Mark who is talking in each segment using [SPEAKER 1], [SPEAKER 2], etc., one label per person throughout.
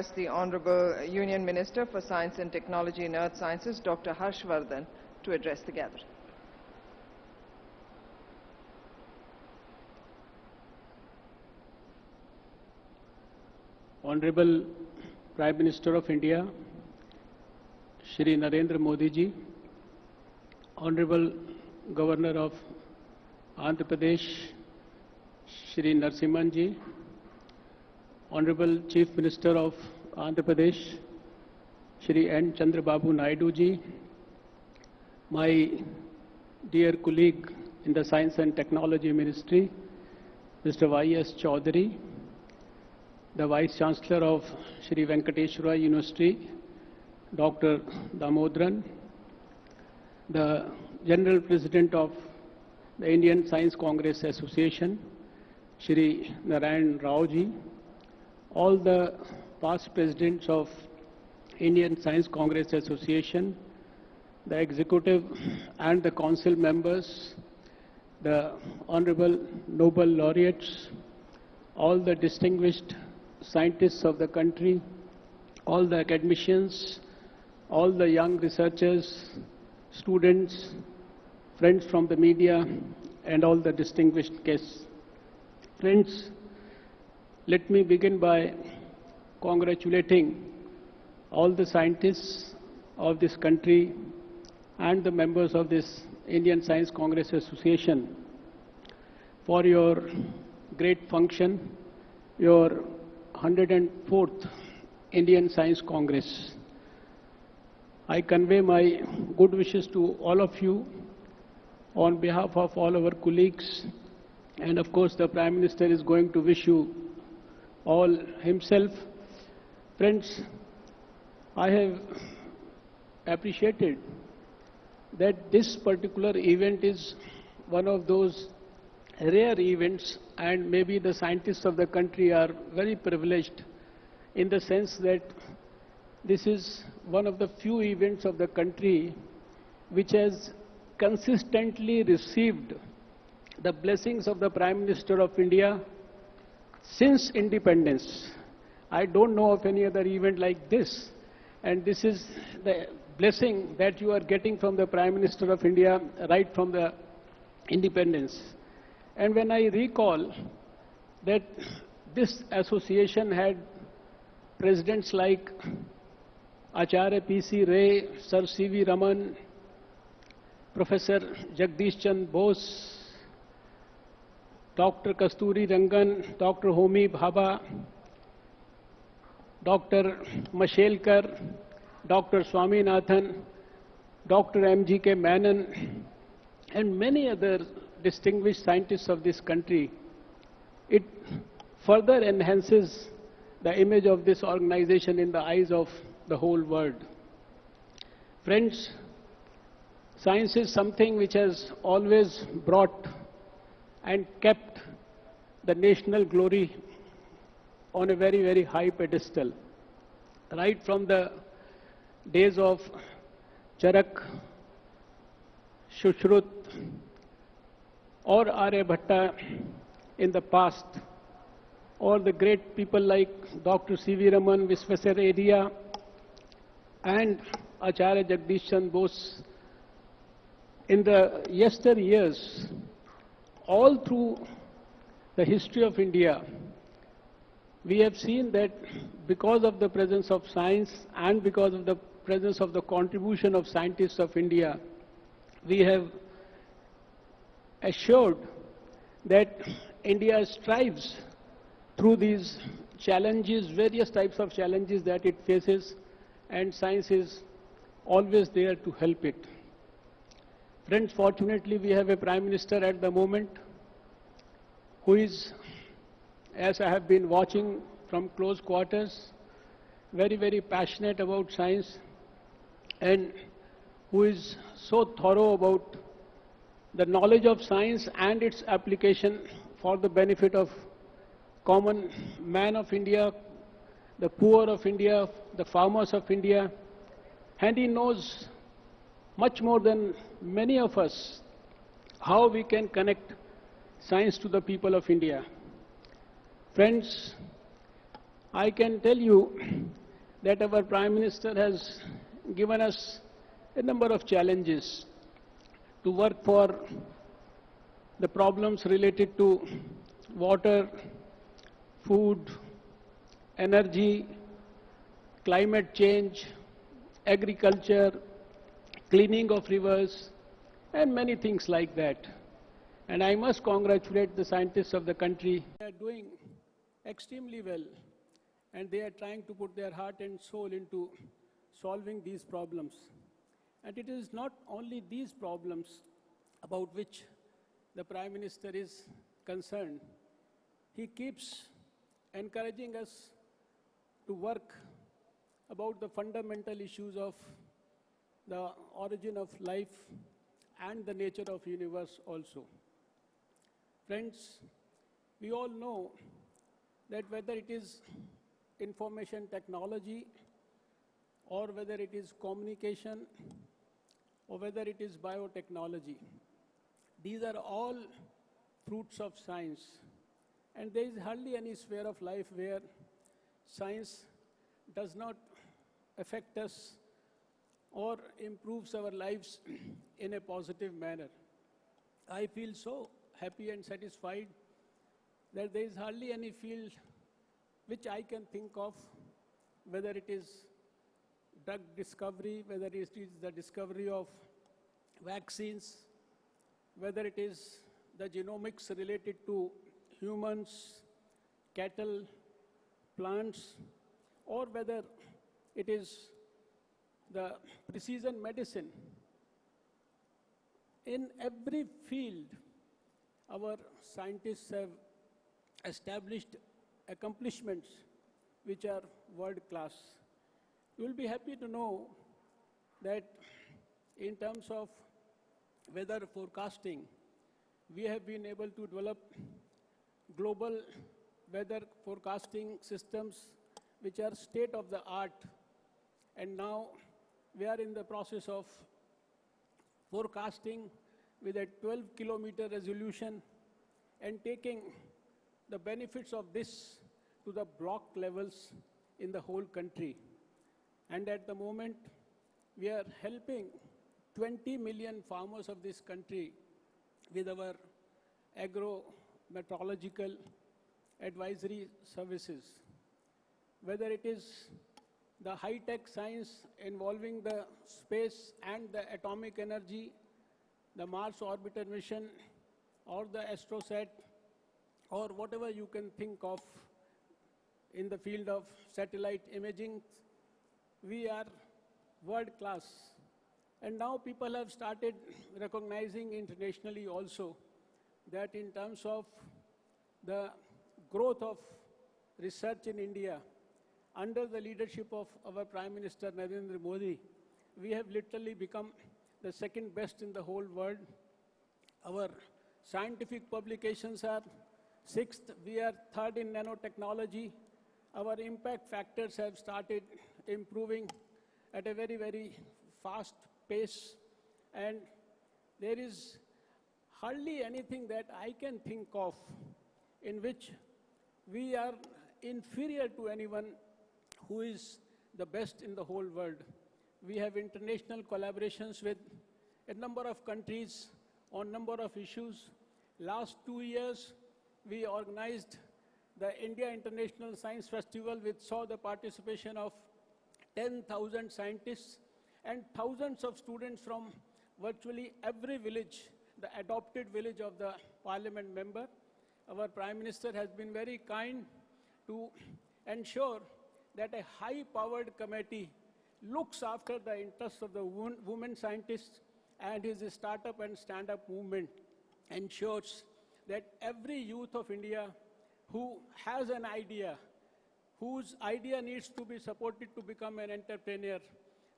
[SPEAKER 1] request the Honorable Union Minister for Science and Technology and Earth Sciences, Dr. Harshvardhan, to address the gathering.
[SPEAKER 2] Honorable Prime Minister of India, Shri Narendra Modi ji, Honorable Governor of Andhra Pradesh, Shri Narasimhan ji, Honorable Chief Minister of Andhra Pradesh, Shri N. Chandrababu Naidu ji, my dear colleague in the Science and Technology Ministry, Mr. Y.S. Chaudhary, the Vice Chancellor of Shri Venkateshwara University, Dr. Damodharan, the General President of the Indian Science Congress Association, Shri Narayan Rao ji, all the past presidents of Indian Science Congress Association, the executive and the council members, the Honorable Nobel laureates, all the distinguished scientists of the country, all the academicians, all the young researchers, students, friends from the media, and all the distinguished guests. Friends, let me begin by congratulating all the scientists of this country and the members of this Indian Science Congress Association for your great function, your 104th Indian Science Congress. I convey my good wishes to all of you on behalf of all our colleagues, and of course the Prime Minister is going to wish you all himself. Friends, I have appreciated that this particular event is one of those rare events, and maybe the scientists of the country are very privileged in the sense that this is one of the few events of the country which has consistently received the blessings of the Prime Minister of India since independence. I don't know of any other event like this, and this is the blessing that you are getting from the Prime Minister of India right from the independence. And when I recall that this association had presidents like Acharya P.C. Ray, Sir C.V. Raman, Professor Jagdish Chand Bose, Dr. Kasturi Rangan, Dr. Homi Bhabha, Dr. Mashelkar, Dr. Swaminathan, Dr. M.G.K. Menon, and many other distinguished scientists of this country, it further enhances the image of this organization in the eyes of the whole world. Friends, science is something which has always brought and kept the national glory on a very, very high pedestal. Right from the days of Charak, Shushruth, or Aryabhatta in the past, or the great people like Dr. C.V. Raman, Visvesvaraya, and Acharya Jagdish Chand Bose. In the yesteryears, all through the history of India, we have seen that because of the presence of science and because of the presence of the contribution of scientists of India, we have assured that India strives through these challenges, various types of challenges that it faces, and science is always there to help it. Friends, fortunately we have a Prime Minister at the moment who is, as I have been watching from close quarters, very, very passionate about science, and who is so thorough about the knowledge of science and its application for the benefit of common man of India, the poor of India, the farmers of India, and he knows much more than many of us how we can connect science to the people of India. Friends, I can tell you that our Prime Minister has given us a number of challenges to work for the problems related to water, food, energy, climate change, agriculture, cleaning of rivers, and many things like that. And I must congratulate the scientists of the country. They are doing extremely well, and they are trying to put their heart and soul into solving these problems. And it is not only these problems about which the Prime Minister is concerned. He keeps encouraging us to work about the fundamental issues of the origin of life and the nature of universe also. Friends, we all know that whether it is information technology or whether it is communication or whether it is biotechnology, these are all fruits of science. And there is hardly any sphere of life where science does not affect us or improves our lives in a positive manner. I feel so happy and satisfied that there is hardly any field which I can think of, whether it is drug discovery, whether it is the discovery of vaccines, whether it is the genomics related to humans, cattle, plants, or whether it is the precision medicine. In every field, our scientists have established accomplishments which are world-class. You will be happy to know that in terms of weather forecasting, we have been able to develop global weather forecasting systems which are state-of-the-art, and now we are in the process of forecasting with a 12-kilometer resolution and taking the benefits of this to the block levels in the whole country. And at the moment, we are helping 20 million farmers of this country with our agro-meteorological advisory services. Whether it is the high-tech science involving the space and the atomic energy, the Mars orbiter mission, or the AstroSat, or whatever you can think of in the field of satellite imaging, we are world-class. And now people have started recognizing internationally also that in terms of the growth of research in India, under the leadership of our Prime Minister Narendra Modi, we have literally become the second best in the whole world. Our scientific publications are sixth, we are third in nanotechnology. Our impact factors have started improving at a very, very fast pace, and there is hardly anything that I can think of in which we are inferior to anyone who is the best in the whole world. We have international collaborations with a number of countries on number of issues. Last 2 years, we organized the India International Science Festival, which saw the participation of 10,000 scientists and thousands of students from virtually every village, the adopted village of the parliament member. Our Prime Minister has been very kind to ensure that a high-powered committee looks after the interests of the women scientists, and his startup and stand-up movement ensures that every youth of India who has an idea, whose idea needs to be supported to become an entrepreneur,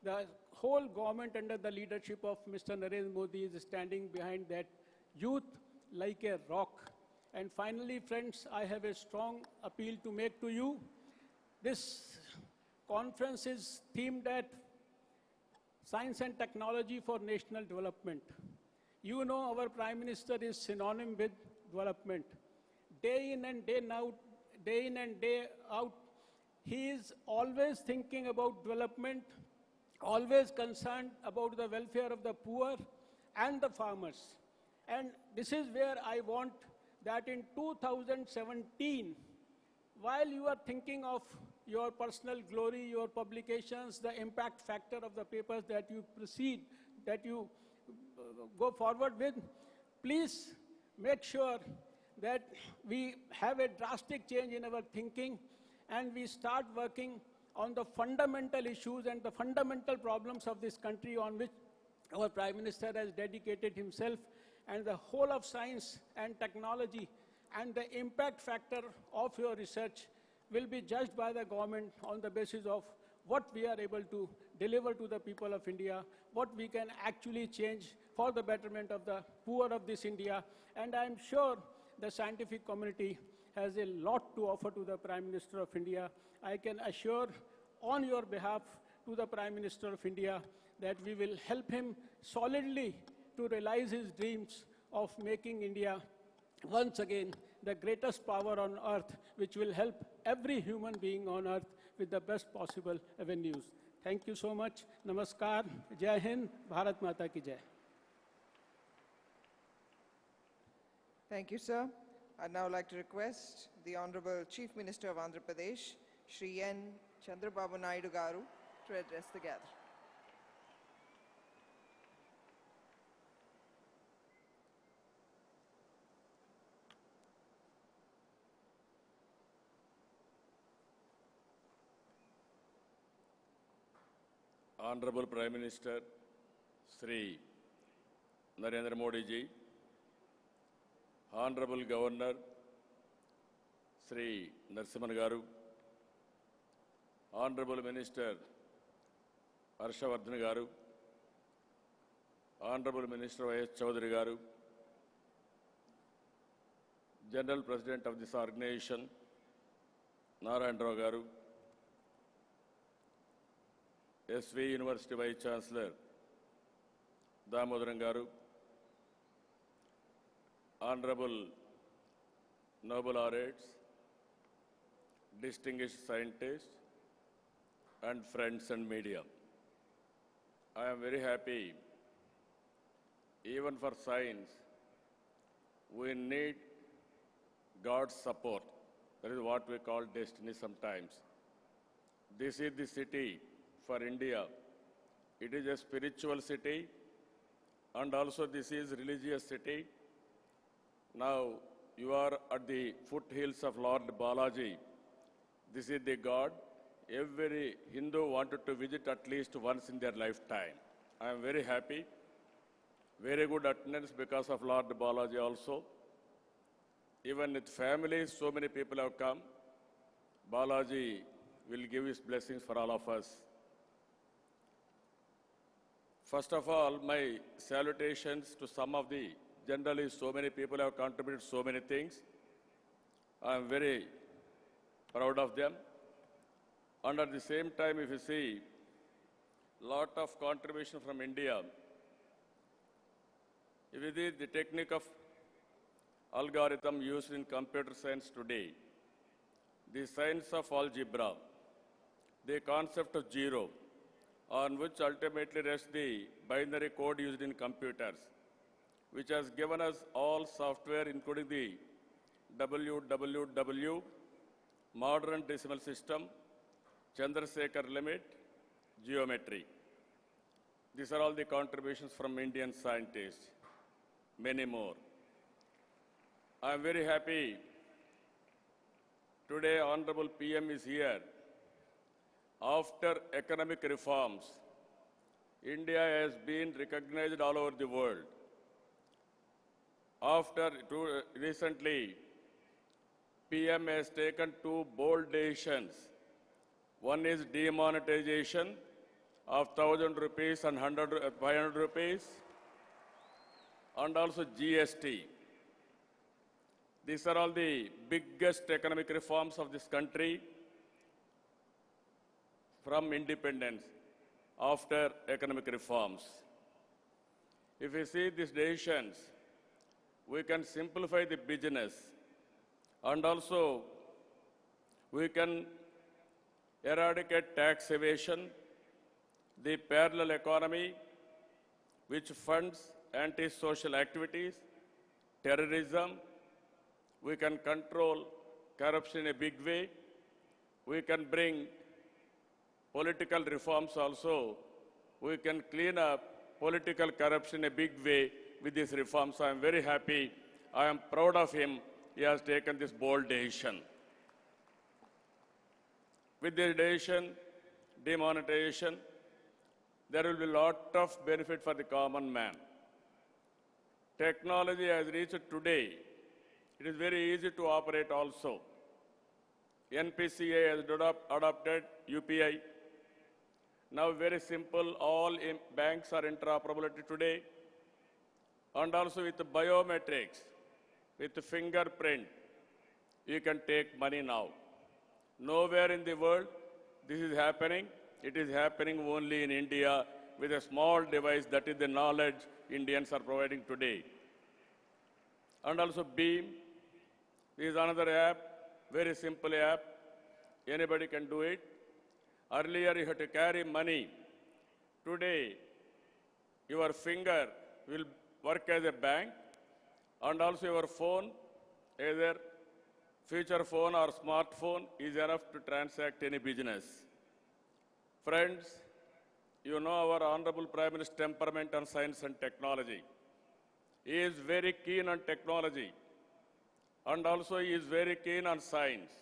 [SPEAKER 2] the whole government under the leadership of Mr. Narendra Modi is standing behind that youth like a rock. And finally, friends, I have a strong appeal to make to you. This conference is themed at Science and Technology for National Development. You know our Prime Minister is synonym with development. Day in and day out, He is always thinking about development, always concerned about the welfare of the poor and the farmers. And this is where I want that in 2017, while you are thinking of your personal glory, your publications, the impact factor of the papers that you proceed, that you go forward with, please make sure that we have a drastic change in our thinking and we start working on the fundamental issues and the fundamental problems of this country on which our Prime Minister has dedicated himself, and the whole of science and technology and the impact factor of your research will be judged by the government on the basis of what we are able to deliver to the people of India, what we can actually change for the betterment of the poor of this India. And I am sure the scientific community has a lot to offer to the Prime Minister of India. I can assure on your behalf to the Prime Minister of India that we will help him solidly to realize his dreams of making India once again the greatest power on earth, which will help every human being on earth with the best possible avenues. Thank you so much. Namaskar. Jai Hind. Bharat Mata ki Jai.
[SPEAKER 1] Thank you, sir. I'd now like to request the Honorable Chief Minister of Andhra Pradesh, Shri N. Chandrababu Naidu Garu, to address the gathering.
[SPEAKER 3] Honorable Prime Minister Sri Narendra Modi ji, Honorable Governor Sri Narasimhan Garu, Honorable Minister Harshavardhan Garu, Honorable Minister Y.S. Chaudhary Garu, General President of this organization Narayana Rao Garu, SV University Vice Chancellor Damodaran Garu, Honorable Nobel Laureates, distinguished scientists, and friends and media. I am very happy. Even for science, we need God's support. That is what we call destiny sometimes. This is the city for India. It is a spiritual city, and also this is religious city. Now you are at the foothills of Lord Balaji. This is the God every Hindu wanted to visit at least once in their lifetime. I am very happy. Very good attendance because of Lord Balaji also. Even with families, so many people have come. Balaji will give his blessings for all of us. First of all, my salutations to some of the journalists. So many people have contributed so many things. I am very proud of them. And at the same time, if you see, lot of contribution from India. If you see the technique of algorithm used in computer science today, the science of algebra, the concept of zero, on which ultimately rests the binary code used in computers, which has given us all software, including the WWW, modern decimal system, Chandrasekhar limit, geometry. These are all the contributions from Indian scientists, many more. I am very happy today Honorable PM is here. After economic reforms, India has been recognized all over the world. Recently, PM has taken two bold decisions. One is demonetization of 1,000 rupees and 500 rupees, and also GST. These are all the biggest economic reforms of this country from independence after economic reforms. If we see these decisions, we can simplify the business, and also we can eradicate tax evasion, the parallel economy, which funds anti-social activities, terrorism. We can control corruption in a big way. We can bring political reforms also. We can clean up political corruption in a big way with these reforms. I am very happy. I am proud of him. He has taken this bold decision. With this decision, demonetization, there will be a lot of benefit for the common man. Technology has reached today. It is very easy to operate also. NPCA has adopted UPI. Now very simple, all banks are interoperability today. And also with the biometrics, with the fingerprint, you can take money now. Nowhere in the world this is happening. It is happening only in India with a small device. That is the knowledge Indians are providing today. And also BEAM is another app, very simple app. Anybody can do it. Earlier you had to carry money. Today, your finger will work as a bank, and also your phone, either feature phone or smartphone, is enough to transact any business. Friends, you know our Honorable Prime Minister's temperament on science and technology. He is very keen on technology, and also he is very keen on science.